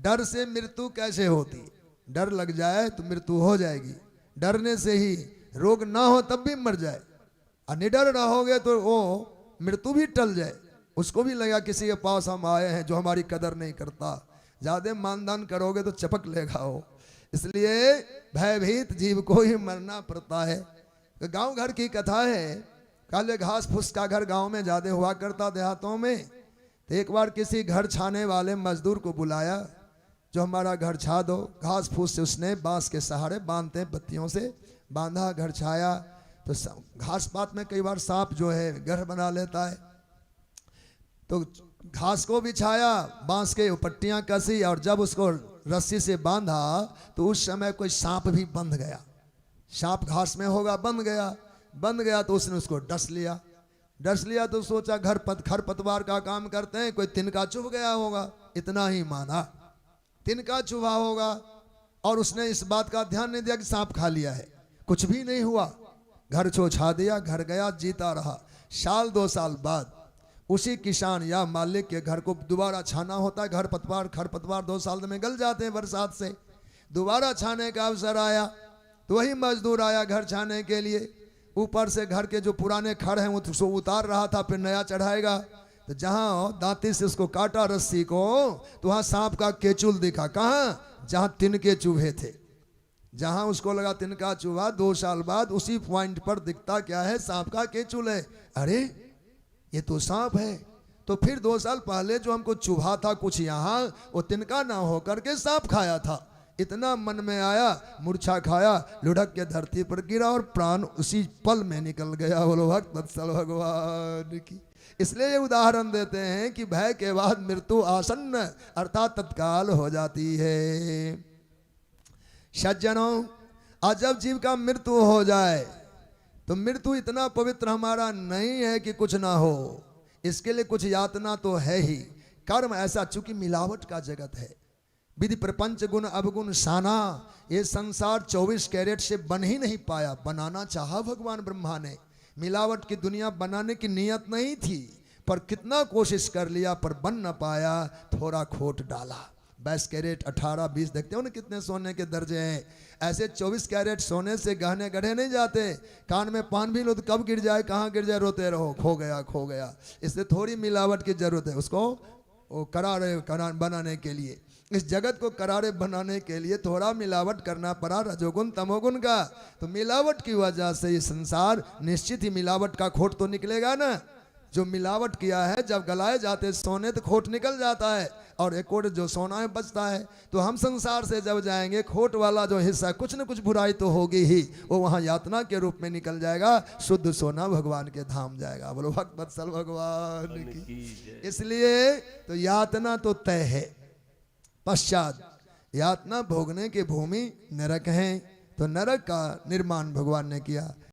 डर से मृत्यु कैसे होती? डर लग जाए तो मृत्यु हो जाएगी, डरने से ही रोग ना हो तब भी मर जाए, और निडर रहोगे तो वो मृत्यु भी टल जाए। उसको भी लगा किसी के पास हम आए हैं जो हमारी कदर नहीं करता, ज्यादा मानदान करोगे तो चपक लेगा वो। इसलिए भयभीत जीव को ही मरना पड़ता है। गांव घर की कथा है, काले घास फूस का घर गांव में ज्यादा हुआ करता देहातों में। तो एक बार किसी घर छाने वाले मजदूर को बुलाया, जो हमारा घर छा दो। घास फूस से उसने बांस के सहारे बांधते पत्तियों से बांधा, घर छाया। तो घास पात में कई बार सांप जो है घर बना लेता है, तो घास को बिछाया, बांस के पट्टियां कसी, और जब उसको रस्सी से बांधा तो उस समय कोई सांप भी बंध गया। सांप घास में होगा, बंध गया तो उसने उसको डस लिया तो सोचा खर पतवार का काम करते हैं, कोई तिनका चुभ गया होगा, इतना ही माना तिनका चुभा होगा। और उसने इस बात का ध्यान नहीं दिया कि सांप खा लिया है, कुछ भी नहीं हुआ। घर छो दिया, घर गया, जीता रहा। साल 2 साल बाद उसी किसान या मालिक के घर को दोबारा छाना होता है। खर पतवार 2 साल में गल जाते हैं बरसात से। दोबारा छाने का अवसर आया तो वही मजदूर आया घर छाने के लिए। ऊपर से घर के जो पुराने खड़ हैं वो उतार रहा था, फिर नया चढ़ाएगा। तो जहां दांती से उसको काटा रस्सी को, तो वहां सांप का केचुल दिखा। कहां? जहां तिनके चूहे थे, जहां उसको लगा तिनका चूहा। 2 साल बाद उसी पॉइंट पर दिखता क्या है? सांप का केचुल है। अरे ये तो सांप है। तो फिर 2 साल पहले जो हमको चुभा था कुछ यहाँ, वो तिनका ना होकर के सांप खाया था। इतना मन में आया, मूर्छा खाया, लुढ़क के धरती पर गिरा और प्राण उसी पल में निकल गया। बोलो भक्त वत्सल भगवान की। इसलिए ये उदाहरण देते हैं कि भय के बाद मृत्यु आसन्न अर्थात तत्काल हो जाती है। सज्जनों, आज जब जीव का मृत्यु हो जाए तो मृत्यु इतना पवित्र हमारा नहीं है कि कुछ ना हो, इसके लिए कुछ यातना तो है ही। कर्म ऐसा, चूंकि मिलावट का जगत है, विधि प्रपंच गुण अवगुण साना, ये संसार 24 कैरेट से बन ही नहीं पाया। बनाना चाहा भगवान ब्रह्मा ने, मिलावट की दुनिया बनाने की नियत नहीं थी, पर कितना कोशिश कर लिया पर बन न पाया, थोड़ा खोट डाला। 22 कैरेट 18 20 देखते हो ना कितने सोने के दर्जे हैं। ऐसे 24 कैरेट सोने से गहने गढ़े नहीं जाते। कान में पान भी लो तो कब गिर जाए, कहाँ गिर जाए, रोते रहो, खो गया। इसलिए थोड़ी मिलावट की जरूरत है उसको वो करारे बनाने के लिए। इस जगत को करारे बनाने के लिए थोड़ा मिलावट करना पड़ा, रजोगुण तमोगुण का। तो मिलावट की वजह से ये संसार निश्चित ही मिलावट का खोट तो निकलेगा ना। जो मिलावट किया है, जब गलाए जाते सोने तो खोट निकल जाता है, और एक और जो सोना में बचता है। तो हम संसार से जब जाएंगे, खोट वाला जो हिस्सा, कुछ न कुछ बुराई तो होगी ही, वो वहाँ यातना के रूप में निकल जाएगा। शुद्ध सोना भगवान के धाम जाएगा। बोलो भक्त वत्सल भगवान की। इसलिए तो यातना तो तय है, पश्चात यातना भोगने की भूमि नरक है। तो नरक का निर्माण भगवान ने किया।